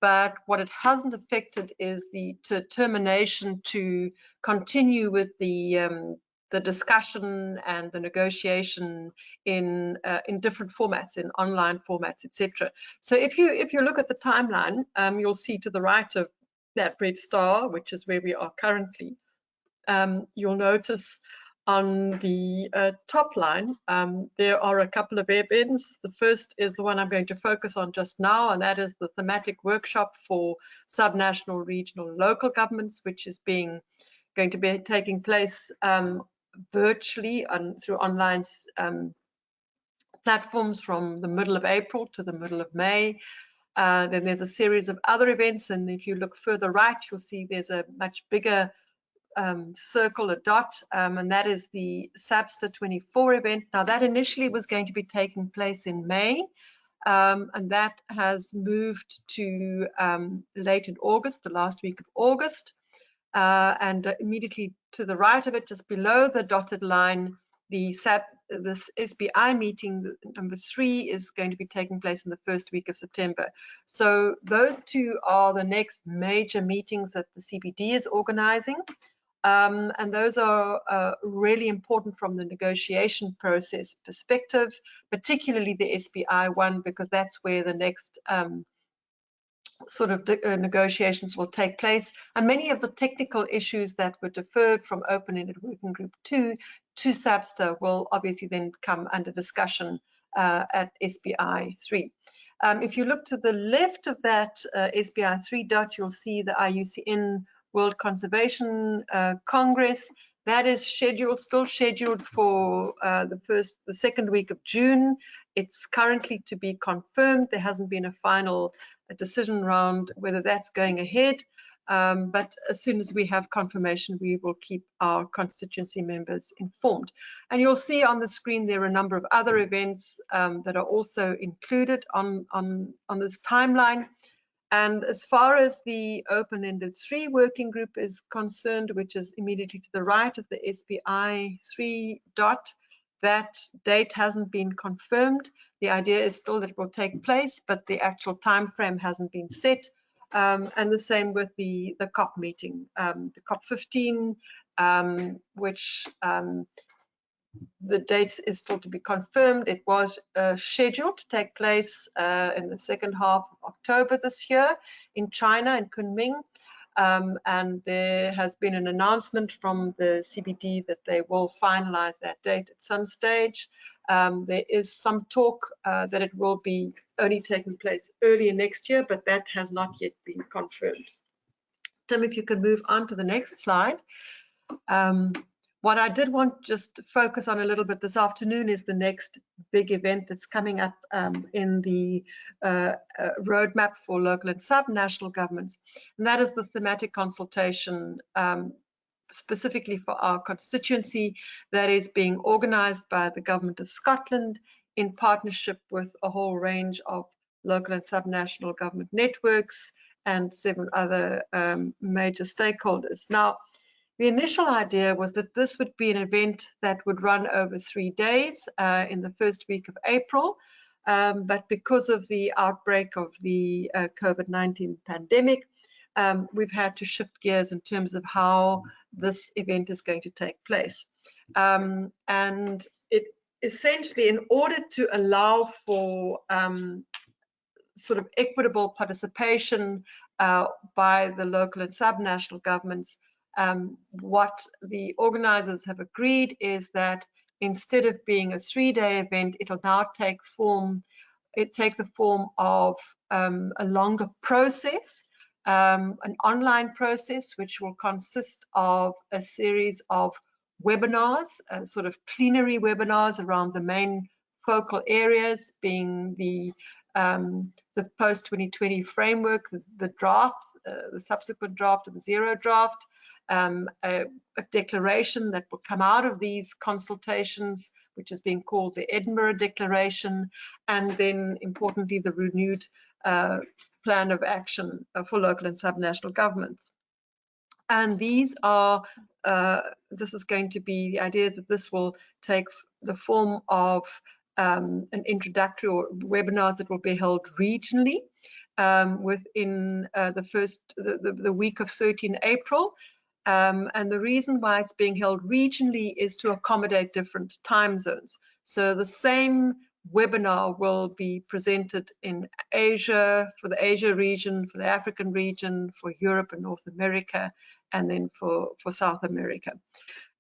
Speaker 2: But what it hasn't affected is the determination to continue with the discussion and the negotiation in different formats, in online formats, etc. So if you look at the timeline, you'll see to the right of that red star, which is where we are currently, you'll notice on the top line, there are a couple of events. The first is the one I'm going to focus on just now, and that is the thematic workshop for subnational, regional, and local governments, which is going to be taking place virtually through online platforms from the middle of April to the middle of May. Then there's a series of other events, and if you look further right, you'll see there's a much bigger circle, a dot, and that is the SABSTA 24 event. Now, that initially was going to be taking place in May, and that has moved to late in August, the last week of August. And immediately to the right of it, just below the dotted line, this SBI meeting number 3 is going to be taking place in the first week of September. So those two are the next major meetings that the CBD is organizing. And those are really important from the negotiation process perspective, particularly the SBI one, because that's where the next sort of negotiations will take place. And many of the technical issues that were deferred from Open-Ended Working Group 2 to SABSTA will obviously then come under discussion at SBI 3. If you look to the left of that SBI 3 dot, you'll see the IUCN World Conservation Congress. That is still scheduled for the second week of June. It's currently to be confirmed. There hasn't been a final decision around whether that's going ahead. But as soon as we have confirmation, we will keep our constituency members informed. And you'll see on the screen there are a number of other events that are also included on this timeline. And as far as the Open-Ended 3 working group is concerned, which is immediately to the right of the SBI 3 dot, that date hasn't been confirmed. The idea is still that it will take place, but the actual time frame hasn't been set. And the same with the COP meeting, the COP 15, which the date is still to be confirmed. It was scheduled to take place in the second half of October this year in China, in Kunming. And there has been an announcement from the CBD that they will finalize that date at some stage. There is some talk that it will be only taking place earlier next year, but that has not yet been confirmed. Tim, if you could move on to the next slide. What I did want just to focus on a little bit this afternoon is the next big event that's coming up in the roadmap for local and subnational governments, and that is the thematic consultation specifically for our constituency that is being organized by the Government of Scotland in partnership with a whole range of local and subnational government networks and 7 other major stakeholders. Now, the initial idea was that this would be an event that would run over 3 days in the first week of April, but because of the outbreak of the COVID-19 pandemic, we've had to shift gears in terms of how this event is going to take place. And it essentially, in order to allow for sort of equitable participation by the local and subnational governments, what the organizers have agreed is that instead of being a 3-day event, it'll now take the form of a longer process, an online process, which will consist of a series of webinars, sort of plenary webinars around the main focal areas, being the post-2020 framework, the draft, the subsequent draft of the zero draft, a declaration that will come out of these consultations, which is being called the Edinburgh Declaration, and then importantly the renewed plan of action for local and subnational governments. And these are, this is going to be, the idea is that this will take the form of an introductory or webinars that will be held regionally within the week of 13 April. And the reason why it's being held regionally is to accommodate different time zones. So the same webinar will be presented in Asia, for the Asia region, for the African region, for Europe and North America, and then for South America.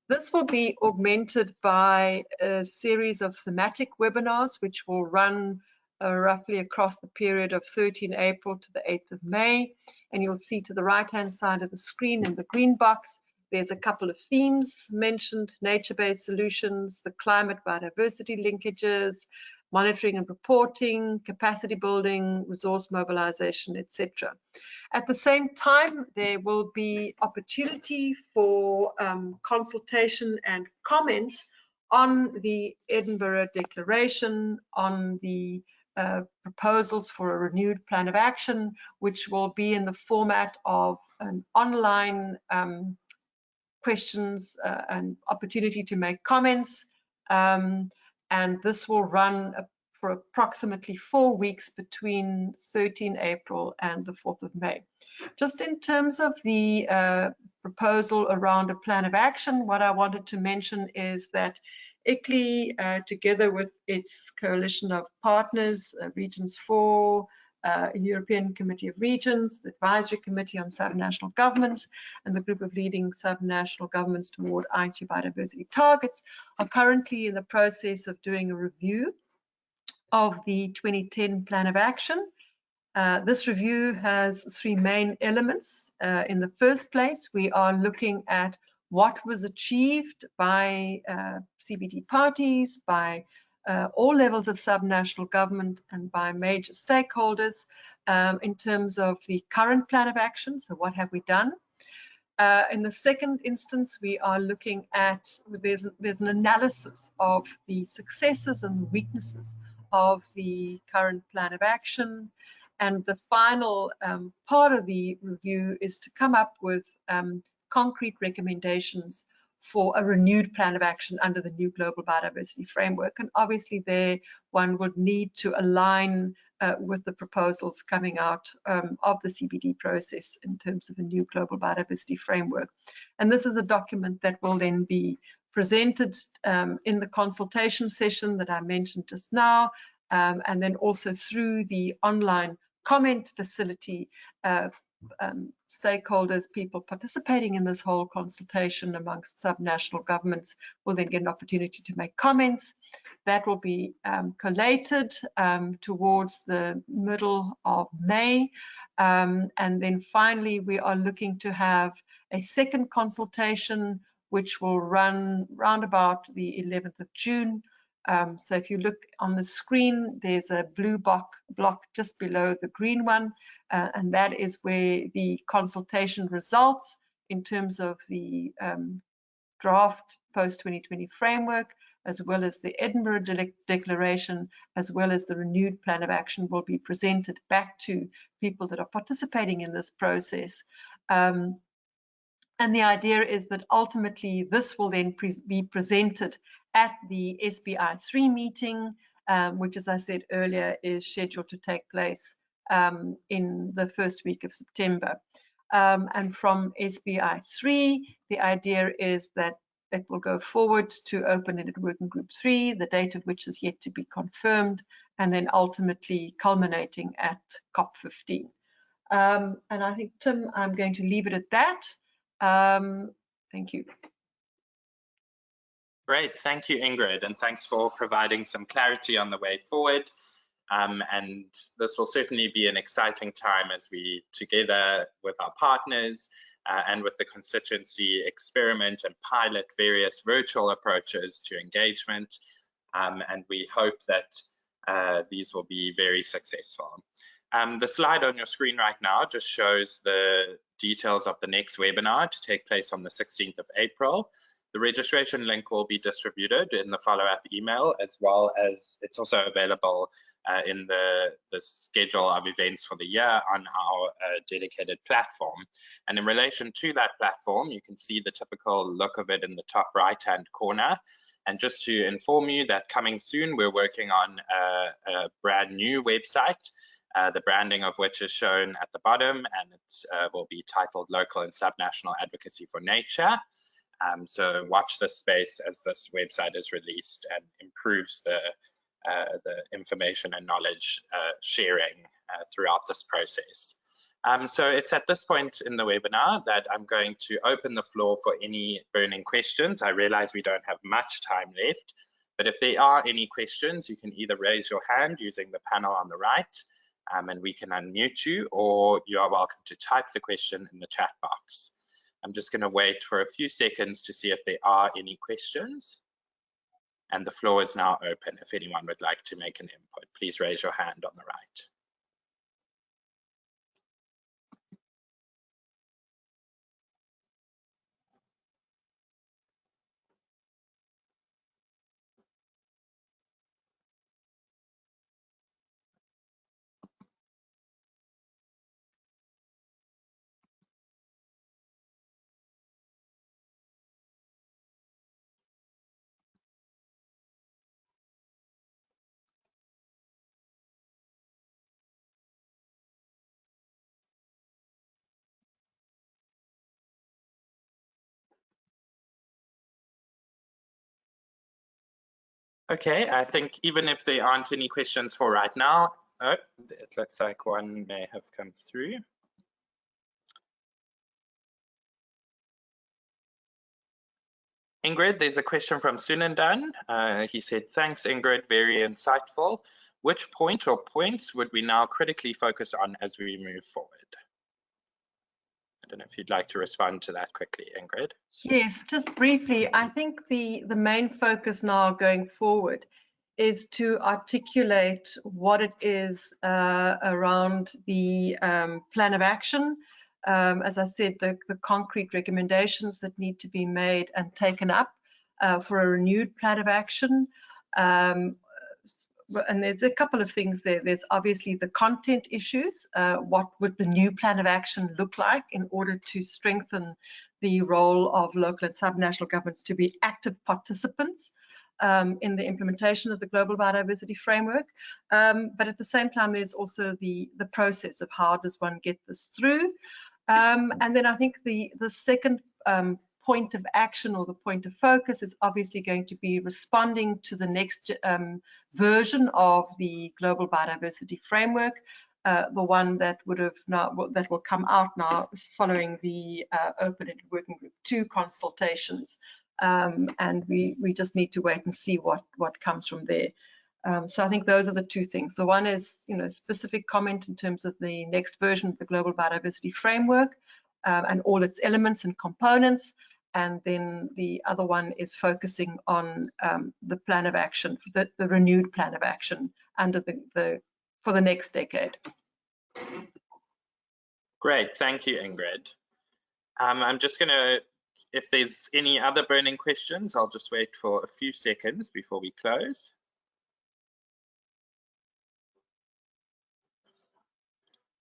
Speaker 2: This will be augmented by a series of thematic webinars, which will run roughly across the period of 13 April to the 8th of May. And you'll see to the right-hand side of the screen in the green box, there's a couple of themes mentioned: nature-based solutions, the climate biodiversity linkages, monitoring and reporting, capacity building, resource mobilization, etc. At the same time, there will be opportunity for consultation and comment on the Edinburgh Declaration, on the proposals for a renewed plan of action, which will be in the format of an online questions and opportunity to make comments. And this will run for approximately 4 weeks between 13 April and the 4th of May. Just in terms of the proposal around a plan of action, what I wanted to mention is that ICLEI, together with its coalition of partners, Regions 4, European Committee of Regions, the Advisory Committee on Subnational Governments, and the group of leading subnational governments toward ICLEI biodiversity targets, are currently in the process of doing a review of the 2010 Plan of Action. This review has 3 main elements. In the first place, we are looking at what was achieved by CBD parties, by all levels of subnational government, and by major stakeholders in terms of the current plan of action. So what have we done? In the second instance, we are looking at, there's an analysis of the successes and the weaknesses of the current plan of action. And the final part of the review is to come up with concrete recommendations for a renewed plan of action under the new global biodiversity framework. And obviously there one would need to align with the proposals coming out of the CBD process in terms of a new global biodiversity framework. And this is a document that will then be presented in the consultation session that I mentioned just now, and then also through the online comment facility. Stakeholders, people participating in this whole consultation amongst subnational governments will then get an opportunity to make comments. That will be collated towards the middle of May. And then finally, we are looking to have a second consultation, which will run round about the 11th of June. So if you look on the screen, there's a blue block just below the green one. And that is where the consultation results in terms of the draft post-2020 framework, as well as the Edinburgh Declaration, as well as the renewed plan of action, will be presented back to people that are participating in this process. And the idea is that ultimately this will then be presented at the SBI 3 meeting, which, as I said earlier, is scheduled to take place in the first week of September. And from SBI 3, the idea is that it will go forward to open-ended working group 3, the date of which is yet to be confirmed, and then ultimately culminating at COP15. And I think, Tim, I'm going to leave it at that. Thank you.
Speaker 1: Great, thank you, Ingrid, and thanks for providing some clarity on the way forward. And this will certainly be an exciting time as we, together with our partners and with the constituency, experiment and pilot various virtual approaches to engagement. And we hope that these will be very successful. The slide on your screen right now just shows the details of the next webinar to take place on the 16th of April. The The registration link will be distributed in the follow-up email, as well as it's also available in the schedule of events for the year on our dedicated platform. And in relation to that platform, you can see the typical look of it in the top right-hand corner. And just to inform you that coming soon, we're working on a brand new website, the branding of which is shown at the bottom, and it will be titled Local and Subnational Advocacy for Nature. So watch this space as this website is released and improves the information and knowledge sharing throughout this process. So it's at this point in the webinar that I'm going to open the floor for any burning questions. I realize we don't have much time left, but if there are any questions, you can either raise your hand using the panel on the right, and we can unmute you, or you are welcome to type the question in the chat box. I'm just going to wait for a few seconds to see if there are any questions. And the floor is now open. If anyone would like to make an input, please raise your hand on the right. Okay, I think even if there aren't any questions for right now, oh, it looks like one may have come through. Ingrid, there's a question from Sunandan. He said, thanks Ingrid, very insightful. Which point or points would we now critically focus on as we move forward? I don't know if you'd like to respond to that quickly, Ingrid.
Speaker 2: Yes, just briefly, I think the main focus now going forward is to articulate what it is around the plan of action. As I said, the concrete recommendations that need to be made and taken up for a renewed plan of action. And there's a couple of things there. There's obviously the content issues. What would the new plan of action look like in order to strengthen the role of local and subnational governments to be active participants in the implementation of the Global Biodiversity Framework? But at the same time, there's also the process of how does one get this through. And then I think the second point of action or the point of focus is obviously going to be responding to the next version of the Global Biodiversity Framework, the one that will come out now following the Open-ended Working Group 2 consultations, and we just need to wait and see what comes from there. So I think those are the two things. The one is, specific comment in terms of the next version of the Global Biodiversity Framework and all its elements and components. And then the other one is focusing on the plan of action, the renewed plan of action under for the next decade.
Speaker 1: Great, thank you, Ingrid. I'm just going to, if there's any other burning questions, I'll just wait for a few seconds before we close.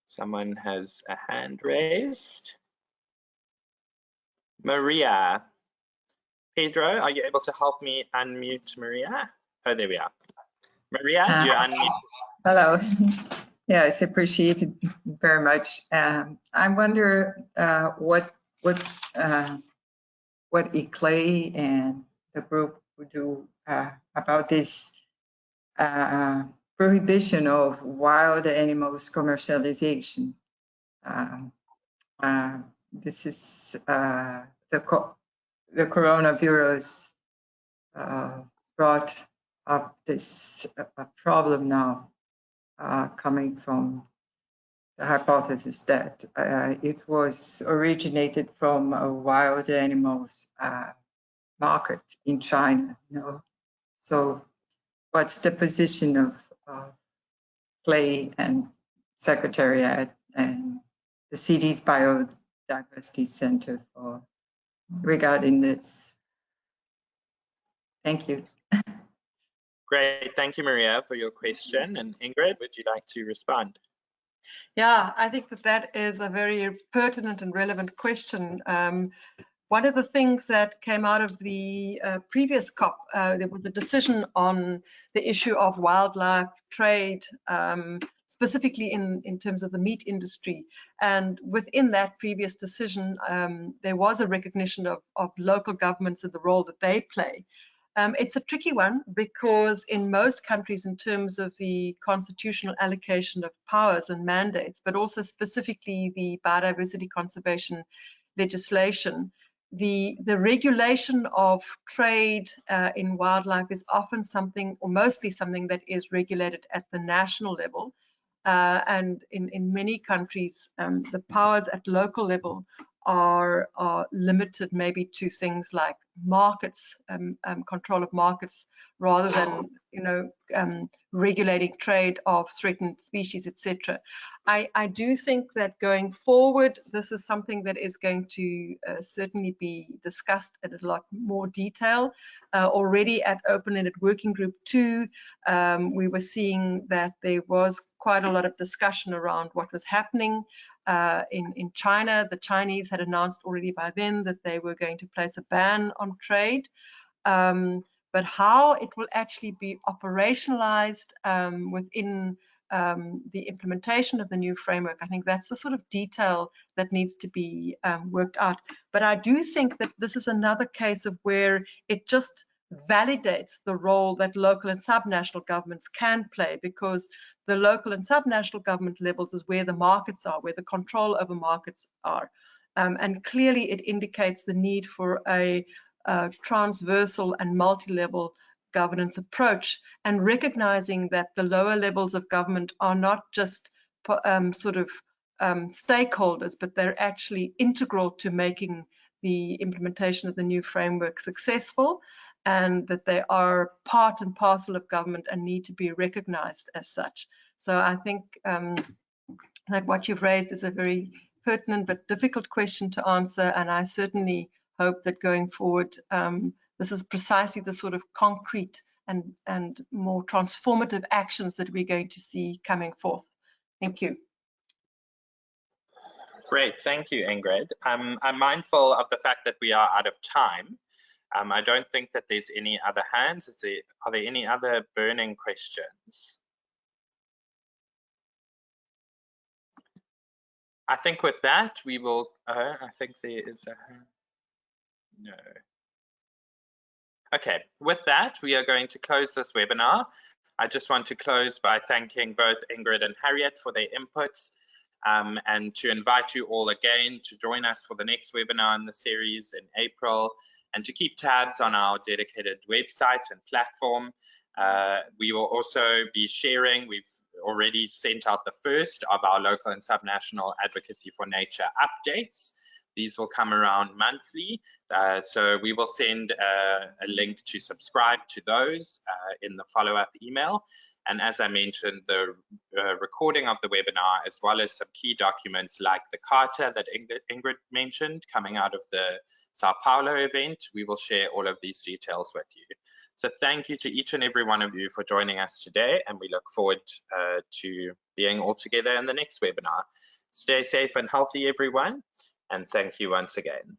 Speaker 1: Someone has a hand raised. Maria. Pedro, are you able to help me unmute Maria? Oh, there we are. Maria, you're unmuted.
Speaker 4: Hello. Yes, appreciated very much. I wonder what ICLEI and the group would do about this prohibition of wild animals commercialization. This is the coronavirus brought up this problem now, coming from the hypothesis that it was originated from a wild animals market in China. So what's the position of ICLEI and Secretariat and the city's Biodiversity Center regarding this? Thank you.
Speaker 1: Great, thank you, Maria, for your question. And Ingrid, would you like to respond?
Speaker 2: Yeah, I think that is a very pertinent and relevant question. One of the things that came out of the previous COP, there was a decision on the issue of wildlife trade, specifically in terms of the meat industry. And within that previous decision, there was a recognition of local governments and the role that they play. It's a tricky one because in most countries, in terms of the constitutional allocation of powers and mandates, but also specifically the biodiversity conservation legislation, the regulation of trade in wildlife is often something, or mostly something, that is regulated at the national level. And in many countries, the powers at local level are limited maybe to things like markets, control of markets, rather than regulating trade of threatened species, etc. I do think that going forward, this is something that is going to certainly be discussed in a lot more detail. Already at Open-Ended Working Group 2, we were seeing that there was quite a lot of discussion around what was happening in China. The Chinese had announced already by then that they were going to place a ban on trade. But how it will actually be operationalized within the implementation of the new framework, I think that's the sort of detail that needs to be worked out. But I do think that this is another case of where it just validates the role that local and subnational governments can play, because the local and subnational government levels is where the markets are, where the control over markets are. And clearly it indicates the need for a transversal and multi-level governance approach, and recognizing that the lower levels of government are not just stakeholders, but they're actually integral to making the implementation of the new framework successful, and that they are part and parcel of government and need to be recognized as such. So I think that what you've raised is a very pertinent but difficult question to answer, and I certainly hope that going forward, this is precisely the sort of concrete and more transformative actions that we're going to see coming forth. Thank you.
Speaker 1: Great, thank you, Ingrid. I'm mindful of the fact that we are out of time. I don't think that there's any other hands. Are there any other burning questions? I think with that, we will, I think there is a hand. No. Okay, with that, we are going to close this webinar. I just want to close by thanking both Ingrid and Harriet for their inputs, and to invite you all again to join us for the next webinar in the series in April, and to keep tabs on our dedicated website and platform. We will also be sharing, we've already sent out the first of our local and subnational advocacy for nature updates. These will come around monthly, so we will send a link to subscribe to those in the follow-up email. And as I mentioned, the recording of the webinar, as well as some key documents like the Carta that Ingrid mentioned coming out of the Sao Paulo event, we will share all of these details with you. So thank you to each and every one of you for joining us today, and we look forward to being all together in the next webinar. Stay safe and healthy, everyone, and thank you once again.